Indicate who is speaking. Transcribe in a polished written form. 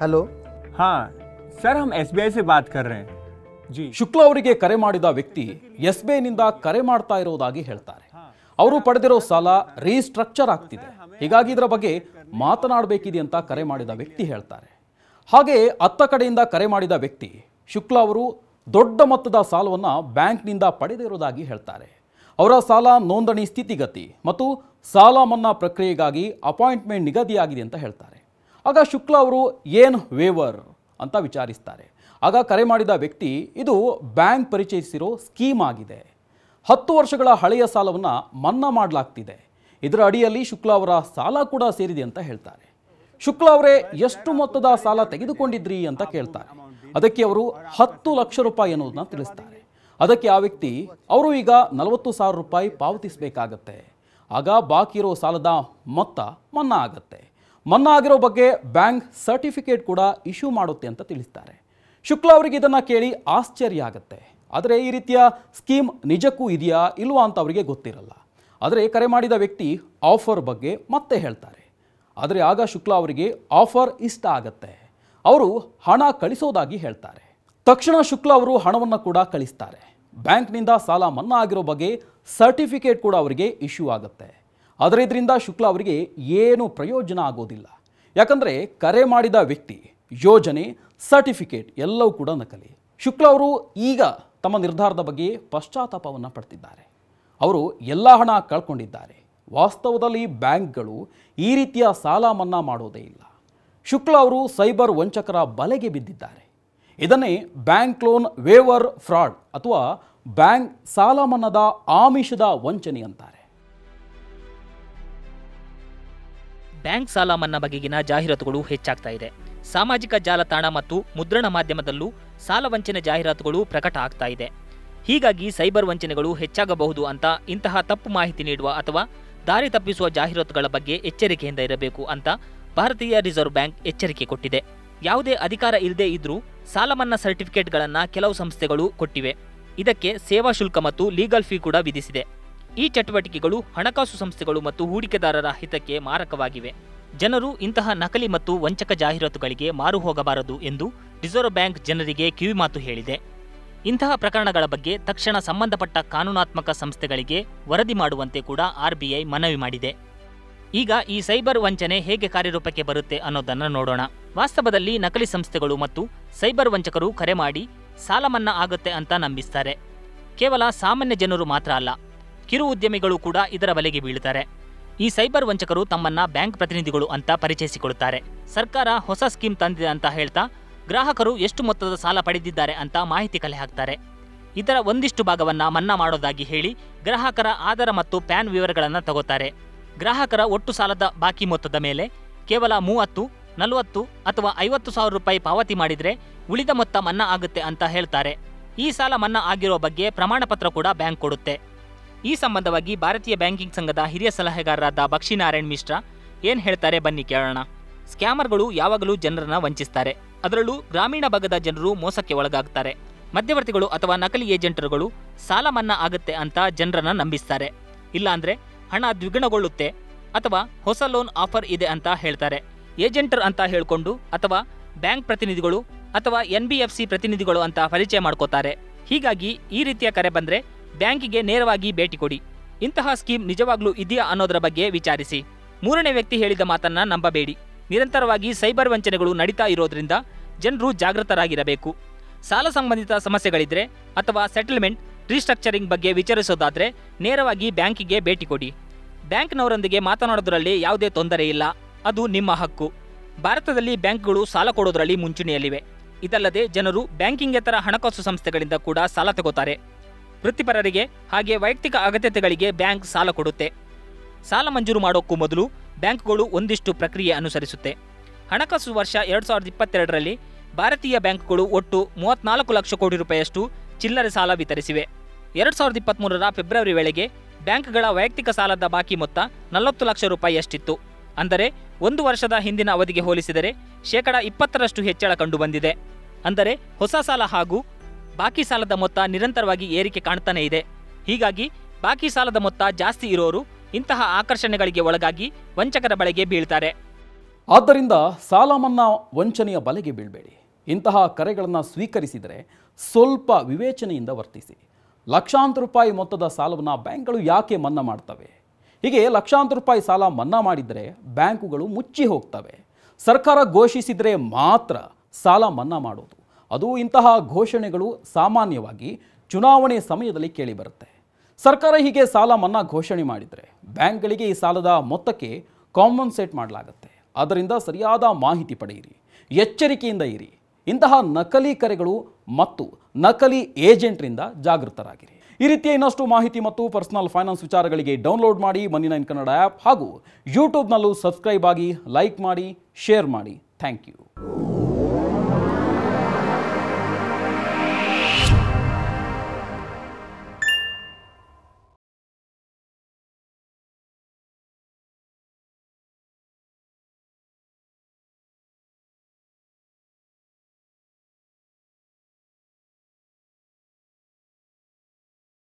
Speaker 1: Hello.
Speaker 2: हाँ sir, हम SBI से बात कर रहे हैं जी।
Speaker 3: ಶುಕ್ಲಾ ಅವರಿಗೆ ಕರೆ ಮಾಡಿದ ವ್ಯಕ್ತಿ SBI ನಿಂದ ಕರೆ ಮಾಡ್ತಾ ಇರೋದಾಗಿ ಹೇಳ್ತಾರೆ. ಅವರು ಪಡೆದಿರೋ ಸಾಲ ರೀಸ್ಟ್ರಕ್ಚರ್ ಆಗ್ತಿದೆ, ಹೀಗಾಗಿ ಇದರ ಬಗ್ಗೆ ಮಾತನಾಡಬೇಕಿದೆ ಅಂತ ಕರೆ ಮಾಡಿದ ವ್ಯಕ್ತಿ ಹೇಳ್ತಾರೆ. ಹಾಗೆ ಅತ್ತ ಕಡೆಯಿಂದ ಕರೆ ಮಾಡಿದ ವ್ಯಕ್ತಿ ಶುಕ್ಲಾ ಅವರು ದೊಡ್ಡ ಮೊತ್ತದ ಸಾಲವನ್ನು ಬ್ಯಾಂಕ್ನಿಂದ ಪಡೆದಿರೋದಾಗಿ ಹೇಳ್ತಾರೆ. ಅವರ ಸಾಲ ನೋಂದಣಿ ಸ್ಥಿತಿಗತಿ ಮತ್ತು ಸಾಲ ಮನ್ನಾ ಪ್ರಕ್ರಿಯೆಗಾಗಿ ಅಪಾಯಿಂಟ್ಮೆಂಟ್ ನಿಗದಿಯಾಗಿದೆ ಅಂತ ಹೇಳ್ತಾರೆ. ಆಗ ಶುಕ್ಲಾ ಅವರು ಏನು ವೇವರ್ ಅಂತ ವಿಚಾರಿಸ್ತಾರೆ. ಆಗ ಕರೆ ಮಾಡಿದ ವ್ಯಕ್ತಿ ಇದು ಬ್ಯಾಂಕ್ ಪರಿಚಯಿಸಿರೋ ಸ್ಕೀಮ್ ಆಗಿದೆ, 10 ವರ್ಷಗಳ ಹಳೆಯ ಸಾಲವನ್ನು ಮನ್ನಾ ಮಾಡಲಾಗ್ತಿದೆ, ಇದರ ಅಡಿಯಲ್ಲಿ ಶುಕ್ಲಾ ಅವರ ಸಾಲ ಕೂಡ ಸೇರಿದೆ ಅಂತ ಹೇಳ್ತಾರೆ. ಶುಕ್ಲಾ ಅವರೇ ಎಷ್ಟು ಮೊತ್ತದ ಸಾಲ ತೆಗೆದುಕೊಂಡಿದ್ರಿ ಅಂತ ಕೇಳ್ತಾರೆ. ಅದಕ್ಕೆ ಅವರು 10 ಲಕ್ಷ ರೂಪಾಯಿ ಅನ್ನೋದನ್ನ ತಿಳಿಸ್ತಾರೆ. ಅದಕ್ಕೆ ಆ ವ್ಯಕ್ತಿ ಅವರು ಈಗ 40,000 ರೂಪಾಯಿ ಪಾವತಿಸಬೇಕಾಗತ್ತೆ, ಆಗ ಬಾಕಿ ಇರೋ ಸಾಲದ ಮೊತ್ತ ಮನ್ನಾ ಆಗುತ್ತೆ. ಮನ್ನಾ ಆಗಿರೋ ಬಗ್ಗೆ ಬ್ಯಾಂಕ್ ಸರ್ಟಿಫಿಕೇಟ್ ಕೂಡ ಇಶ್ಯೂ ಮಾಡುತ್ತೆ ಅಂತ ತಿಳಿಸ್ತಾರೆ. ಶುಕ್ಲಾ ಅವರಿಗೆ ಇದನ್ನು ಕೇಳಿ ಆಶ್ಚರ್ಯ ಆಗುತ್ತೆ. ಆದರೆ ಈ ರೀತಿಯ ಸ್ಕೀಮ್ ನಿಜಕ್ಕೂ ಇದೆಯಾ ಇಲ್ವಾ ಅಂತ ಅವರಿಗೆ ಗೊತ್ತಿರಲ್ಲ. ಆದರೆ ಕರೆ ಮಾಡಿದ ವ್ಯಕ್ತಿ ಆಫರ್ ಬಗ್ಗೆ ಮತ್ತೆ ಹೇಳ್ತಾರೆ. ಆದರೆ ಆಗ ಶುಕ್ಲಾ ಅವರಿಗೆ ಆಫರ್ ಇಷ್ಟ ಆಗತ್ತೆ, ಅವರು ಹಣ ಕಳಿಸೋದಾಗಿ ಹೇಳ್ತಾರೆ. ತಕ್ಷಣ ಶುಕ್ಲಾ ಅವರು ಹಣವನ್ನು ಕೂಡ ಕಳಿಸ್ತಾರೆ. ಬ್ಯಾಂಕ್ನಿಂದ ಸಾಲ ಮನ್ನಾ ಆಗಿರೋ ಬಗ್ಗೆ ಸರ್ಟಿಫಿಕೇಟ್ ಕೂಡ ಅವರಿಗೆ ಇಶ್ಯೂ ಆಗುತ್ತೆ. ಆದರೆ ಇದರಿಂದ ಶುಕ್ಲಾ ಅವರಿಗೆ ಏನು ಪ್ರಯೋಜನ ಆಗೋದಿಲ್ಲ. ಯಾಕಂದರೆ ಕರೆ ಮಾಡಿದ ವ್ಯಕ್ತಿ, ಯೋಜನೆ, ಸರ್ಟಿಫಿಕೇಟ್ ಎಲ್ಲವೂ ಕೂಡ ನಕಲಿ. ಶುಕ್ಲಾ ಅವರು ಈಗ ತಮ್ಮ ನಿರ್ಧಾರದ ಬಗ್ಗೆ ಪಶ್ಚಾತ್ತಾಪವನ್ನು ಪಡ್ತಿದ್ದಾರೆ. ಅವರು ಎಲ್ಲ ಹಣ ಕಳ್ಕೊಂಡಿದ್ದಾರೆ. ವಾಸ್ತವದಲ್ಲಿ ಬ್ಯಾಂಕ್ಗಳು ಈ ರೀತಿಯ ಸಾಲ ಮನ್ನಾ ಮಾಡೋದೇ ಇಲ್ಲ. ಶುಕ್ಲಾ ಅವರು ಸೈಬರ್ ವಂಚಕರ ಬಲೆಗೆ ಬಿದ್ದಿದ್ದಾರೆ. ಇದನ್ನೇ ಬ್ಯಾಂಕ್ ಲೋನ್ ವೇವರ್ ಫ್ರಾಡ್ ಅಥವಾ ಬ್ಯಾಂಕ್ ಸಾಲ ಮನ್ನಾದ ಆಮಿಷದ ವಂಚನೆ ಅಂತಾರೆ.
Speaker 4: ಬ್ಯಾಂಕ್ ಸಾಲ ಮನ್ನಾ ಬಗೆಗಿನ ಜಾಹೀರಾತುಗಳು ಹೆಚ್ಚಾಗ್ತಾ ಇದೆ. ಸಾಮಾಜಿಕ ಜಾಲತಾಣ ಮತ್ತು ಮುದ್ರಣ ಮಾಧ್ಯಮದಲ್ಲೂ ಸಾಲ ವಂಚನೆ ಜಾಹೀರಾತುಗಳು ಪ್ರಕಟ ಆಗ್ತಾ ಇದೆ. ಹೀಗಾಗಿ ಸೈಬರ್ ವಂಚನೆಗಳು ಹೆಚ್ಚಾಗಬಹುದು ಅಂತ ಇಂತಹ ತಪ್ಪು ಮಾಹಿತಿ ನೀಡುವ ಅಥವಾ ದಾರಿ ತಪ್ಪಿಸುವ ಜಾಹೀರಾತುಗಳ ಬಗ್ಗೆ ಎಚ್ಚರಿಕೆಯಿಂದ ಇರಬೇಕು ಅಂತ ಭಾರತೀಯ ರಿಸರ್ವ್ ಬ್ಯಾಂಕ್ ಎಚ್ಚರಿಕೆ ಕೊಟ್ಟಿದೆ. ಯಾವುದೇ ಅಧಿಕಾರ ಇಲ್ಲದೇ ಇದ್ರೂ ಸಾಲ ಮನ್ನಾ ಸರ್ಟಿಫಿಕೇಟ್ಗಳನ್ನು ಕೆಲವು ಸಂಸ್ಥೆಗಳು ಕೊಟ್ಟಿವೆ. ಇದಕ್ಕೆ ಸೇವಾ ಶುಲ್ಕ ಮತ್ತು ಲೀಗಲ್ ಫೀ ಕೂಡ ವಿಧಿಸಿದೆ. ಈ ಚಟುವಟಿಕೆಗಳು ಹಣಕಾಸು ಸಂಸ್ಥೆಗಳು ಮತ್ತು ಹೂಡಿಕೆದಾರರ ಹಿತಕ್ಕೆ ಮಾರಕವಾಗಿವೆ. ಜನರು ಇಂತಹ ನಕಲಿ ಮತ್ತು ವಂಚಕ ಜಾಹೀರಾತುಗಳಿಗೆ ಮಾರು ಹೋಗಬಾರದು ಎಂದು ರಿಸರ್ವ್ ಬ್ಯಾಂಕ್ ಜನರಿಗೆ ಕಿವಿಮಾತು ಹೇಳಿದೆ. ಇಂತಹ ಪ್ರಕರಣಗಳ ಬಗ್ಗೆ ತಕ್ಷಣ ಸಂಬಂಧಪಟ್ಟ ಕಾನೂನಾತ್ಮಕ ಸಂಸ್ಥೆಗಳಿಗೆ ವರದಿ ಮಾಡುವಂತೆ ಕೂಡ RBI ಮನವಿ ಮಾಡಿದೆ. ಈಗ ಈ ಸೈಬರ್ ವಂಚನೆ ಹೇಗೆ ಕಾರ್ಯರೂಪಕ್ಕೆ ಬರುತ್ತೆ ಅನ್ನೋದನ್ನು ನೋಡೋಣ. ವಾಸ್ತವದಲ್ಲಿ ನಕಲಿ ಸಂಸ್ಥೆಗಳು ಮತ್ತು ಸೈಬರ್ ವಂಚಕರು ಕರೆ ಮಾಡಿ ಸಾಲ ಮನ್ನಾ ಆಗುತ್ತೆ ಅಂತ ನಂಬಿಸ್ತಾರೆ. ಕೇವಲ ಸಾಮಾನ್ಯ ಜನರು ಮಾತ್ರ ಅಲ್ಲ, ಕಿರು ಉದ್ಯಮಿಗಳು ಕೂಡ ಇದರ ಬಲೆಗೆ ಬೀಳುತ್ತಾರೆ. ಈ ಸೈಬರ್ ವಂಚಕರು ತಮ್ಮನ್ನ ಬ್ಯಾಂಕ್ ಪ್ರತಿನಿಧಿಗಳು ಅಂತ ಪರಿಚಯಿಸಿಕೊಳ್ಳುತ್ತಾರೆ. ಸರ್ಕಾರ ಹೊಸ ಸ್ಕೀಮ್ ತಂದಿದೆ ಅಂತ ಹೇಳ್ತಾ ಗ್ರಾಹಕರು ಎಷ್ಟು ಮೊತ್ತದ ಸಾಲ ಪಡೆದಿದ್ದಾರೆ ಅಂತ ಮಾಹಿತಿ ಕಲೆ ಹಾಕ್ತಾರೆ. ಇದರ ಒಂದಿಷ್ಟು ಭಾಗವನ್ನ ಮನ್ನಾ ಮಾಡೋದಾಗಿ ಹೇಳಿ ಗ್ರಾಹಕರ ಆಧಾರ ಮತ್ತು ಪ್ಯಾನ್ ವಿವರಗಳನ್ನು ತಗೋತಾರೆ. ಗ್ರಾಹಕರ ಒಟ್ಟು ಸಾಲದ ಬಾಕಿ ಮೊತ್ತದ ಮೇಲೆ ಕೇವಲ 30, 40 ಅಥವಾ 50,000 ರೂಪಾಯಿ ಪಾವತಿ ಮಾಡಿದ್ರೆ ಉಳಿದ ಮೊತ್ತ ಮನ್ನಾ ಆಗುತ್ತೆ ಅಂತ ಹೇಳ್ತಾರೆ. ಈ ಸಾಲ ಮನ್ನಾ ಆಗಿರೋ ಬಗ್ಗೆ ಪ್ರಮಾಣ ಪತ್ರ ಕೂಡ ಬ್ಯಾಂಕ್ ಕೊಡುತ್ತೆ. ಈ ಸಂಬಂಧವಾಗಿ ಭಾರತೀಯ ಬ್ಯಾಂಕಿಂಗ್ ಸಂಘದ ಹಿರಿಯ ಸಲಹೆಗಾರರಾದ ಬಕ್ಷಿನಾರಾಯಣ್ ಮಿಶ್ರಾ ಏನ್ ಹೇಳ್ತಾರೆ ಬನ್ನಿ ಕೇಳೋಣ. ಸ್ಕ್ಯಾಮರ್ಗಳು ಯಾವಾಗಲೂ ಜನರನ್ನ ವಂಚಿಸ್ತಾರೆ. ಅದರಲ್ಲೂ ಗ್ರಾಮೀಣ ಭಾಗದ ಜನರು ಮೋಸಕ್ಕೆ ಒಳಗಾಗ್ತಾರೆ. ಮಧ್ಯವರ್ತಿಗಳು ಅಥವಾ ನಕಲಿ ಏಜೆಂಟರುಗಳು ಸಾಲ ಮನ್ನಾ ಆಗುತ್ತೆ ಅಂತ ಜನರನ್ನ ನಂಬಿಸ್ತಾರೆ. ಇಲ್ಲಾಂದ್ರೆ ಹಣ ದ್ವಿಗುಣಗೊಳ್ಳುತ್ತೆ ಅಥವಾ ಹೊಸ ಲೋನ್ ಆಫರ್ ಇದೆ ಅಂತ ಹೇಳ್ತಾರೆ. ಏಜೆಂಟರ್ ಅಂತ ಹೇಳ್ಕೊಂಡು ಅಥವಾ ಬ್ಯಾಂಕ್ ಪ್ರತಿನಿಧಿಗಳು ಅಥವಾ NBFC ಪ್ರತಿನಿಧಿಗಳು ಅಂತ ಪರಿಚಯ ಮಾಡ್ಕೋತಾರೆ. ಹೀಗಾಗಿ ಈ ರೀತಿಯ ಕರೆ ಬಂದ್ರೆ ಬ್ಯಾಂಕಿಗೆ ನೇರವಾಗಿ ಭೇಟಿ ಕೊಡಿ. ಇಂತಹ ಸ್ಕೀಮ್ ನಿಜವಾಗ್ಲೂ ಇದೆಯಾ ಅನ್ನೋದರ ಬಗ್ಗೆ ವಿಚಾರಿಸಿ. ಮೂರನೇ ವ್ಯಕ್ತಿ ಹೇಳಿದ ಮಾತನ್ನ ನಂಬಬೇಡಿ. ನಿರಂತರವಾಗಿ ಸೈಬರ್ ವಂಚನೆಗಳು ನಡೀತಾ ಇರೋದ್ರಿಂದ ಜನರು ಜಾಗೃತರಾಗಿರಬೇಕು. ಸಾಲ ಸಂಬಂಧಿತ ಸಮಸ್ಯೆಗಳಿದ್ರೆ ಅಥವಾ ಸೆಟಲ್ಮೆಂಟ್, ರೀಸ್ಟ್ರಕ್ಚರಿಂಗ್ ಬಗ್ಗೆ ವಿಚಾರಿಸೋದಾದ್ರೆ ನೇರವಾಗಿ ಬ್ಯಾಂಕಿಗೆ ಭೇಟಿ ಕೊಡಿ. ಬ್ಯಾಂಕ್ನವರೊಂದಿಗೆ ಮಾತನಾಡೋದ್ರಲ್ಲಿ ಯಾವುದೇ ತೊಂದರೆ ಇಲ್ಲ, ಅದು ನಿಮ್ಮ ಹಕ್ಕು. ಭಾರತದಲ್ಲಿ ಬ್ಯಾಂಕ್ಗಳು ಸಾಲ ಕೊಡೋದ್ರಲ್ಲಿ ಮುಂಚೂಣಿಯಲ್ಲಿವೆ. ಇದಲ್ಲದೆ ಜನರು ಬ್ಯಾಂಕಿಂಗೇತರ ಹಣಕಾಸು ಸಂಸ್ಥೆಗಳಿಂದ ಕೂಡ ಸಾಲ ತಗೋತಾರೆ. ವೃತ್ತಿಪರರಿಗೆ ಹಾಗೆ ವೈಯಕ್ತಿಕ ಅಗತ್ಯತೆಗಳಿಗೆ ಬ್ಯಾಂಕ್ ಸಾಲ ಕೊಡುತ್ತೆ. ಸಾಲ ಮಂಜೂರು ಮಾಡೋಕ್ಕೂ ಮೊದಲು ಬ್ಯಾಂಕ್ಗಳು ಒಂದಿಷ್ಟು ಪ್ರಕ್ರಿಯೆ ಅನುಸರಿಸುತ್ತೆ. ಹಣಕಾಸು ವರ್ಷ 2022ರಲ್ಲಿ ಭಾರತೀಯ ಬ್ಯಾಂಕ್ಗಳು ಒಟ್ಟು 34 ಲಕ್ಷ ಕೋಟಿ ರೂಪಾಯಿಯಷ್ಟು ಚಿಲ್ಲರೆ ಸಾಲ ವಿತರಿಸಿವೆ. 2023ರ ಫೆಬ್ರವರಿ ವೇಳೆಗೆ ಬ್ಯಾಂಕ್ಗಳ ವೈಯಕ್ತಿಕ ಸಾಲದ ಬಾಕಿ ಮೊತ್ತ 40 ಲಕ್ಷ ರೂಪಾಯಿಯಷ್ಟಿತ್ತು. ಅಂದರೆ 1 ವರ್ಷದ ಹಿಂದಿನ ಅವಧಿಗೆ ಹೋಲಿಸಿದರೆ 20% ಹೆಚ್ಚಳ ಕಂಡುಬಂದಿದೆ. ಅಂದರೆ ಹೊಸ ಸಾಲ ಹಾಗೂ ಬಾಕಿ ಸಾಲದ ಮೊತ್ತ ನಿರಂತರವಾಗಿ ಏರಿಕೆ ಕಾಣ್ತಾನೆ ಇದೆ. ಹೀಗಾಗಿ ಬಾಕಿ ಸಾಲದ ಮೊತ್ತ ಜಾಸ್ತಿ ಇರೋರು ಇಂತಹ ಆಕರ್ಷಣೆಗಳಿಗೆ ಒಳಗಾಗಿ ವಂಚಕರ ಬಲೆಗೆ ಬೀಳ್ತಾರೆ.
Speaker 3: ಆದ್ದರಿಂದ ಸಾಲ ಮನ್ನಾ ವಂಚನೆಯ ಬಲೆಗೆ ಬೀಳಬೇಡಿ. ಇಂತಹ ಕರೆಗಳನ್ನು ಸ್ವೀಕರಿಸಿದರೆ ಸ್ವಲ್ಪ ವಿವೇಚನೆಯಿಂದ ವರ್ತಿಸಿ. ಲಕ್ಷಾಂತರ ರೂಪಾಯಿ ಮೊತ್ತದ ಸಾಲವನ್ನು ಬ್ಯಾಂಕ್ಗಳು ಯಾಕೆ ಮನ್ನಾ ಮಾಡ್ತವೆ? ಹೀಗೆ ಲಕ್ಷಾಂತರ ರೂಪಾಯಿ ಸಾಲ ಮನ್ನಾ ಮಾಡಿದರೆ ಬ್ಯಾಂಕುಗಳು ಮುಚ್ಚಿ ಹೋಗ್ತವೆ. ಸರ್ಕಾರ ಘೋಷಿಸಿದರೆ ಮಾತ್ರ ಸಾಲ ಮನ್ನಾ ಮಾಡೋದು. ಅದು ಇಂತಹ ಘೋಷಣೆಗಳು ಸಾಮಾನ್ಯವಾಗಿ ಚುನಾವಣೆ ಸಮಯದಲ್ಲಿ ಕೇಳಿಬರುತ್ತೆ. ಸರ್ಕಾರ ಹೀಗೆ ಸಾಲ ಮನ್ನಾ ಘೋಷಣೆ ಮಾಡಿದರೆ ಬ್ಯಾಂಕ್ಗಳಿಗೆ ಈ ಸಾಲದ ಮೊತ್ತಕ್ಕೆ ಕಾಂಪನ್ಸೇಟ್ ಮಾಡಲಾಗುತ್ತೆ. ಆದ್ದರಿಂದ ಸರಿಯಾದ ಮಾಹಿತಿ ಪಡೆಯಿರಿ, ಎಚ್ಚರಿಕೆಯಿಂದ ಇರಿ. ಇಂತಹ ನಕಲಿ ಕರೆಗಳು ಮತ್ತು ನಕಲಿ ಏಜೆಂಟ್ರಿಂದ ಜಾಗೃತರಾಗಿರಿ. ಈ ರೀತಿಯ ಇನ್ನಷ್ಟು ಮಾಹಿತಿ ಮತ್ತು ಪರ್ಸನಲ್ ಫೈನಾನ್ಸ್ ವಿಚಾರಗಳಿಗೆ ಡೌನ್ಲೋಡ್ ಮಾಡಿ ಮನಿ9 ಕನ್ನಡ ಆ್ಯಪ್ ಹಾಗೂ ಯೂಟ್ಯೂಬ್ನಲ್ಲೂ ಸಬ್ಸ್ಕ್ರೈಬ್ ಆಗಿ, ಲೈಕ್ ಮಾಡಿ, ಶೇರ್ ಮಾಡಿ. Thank you.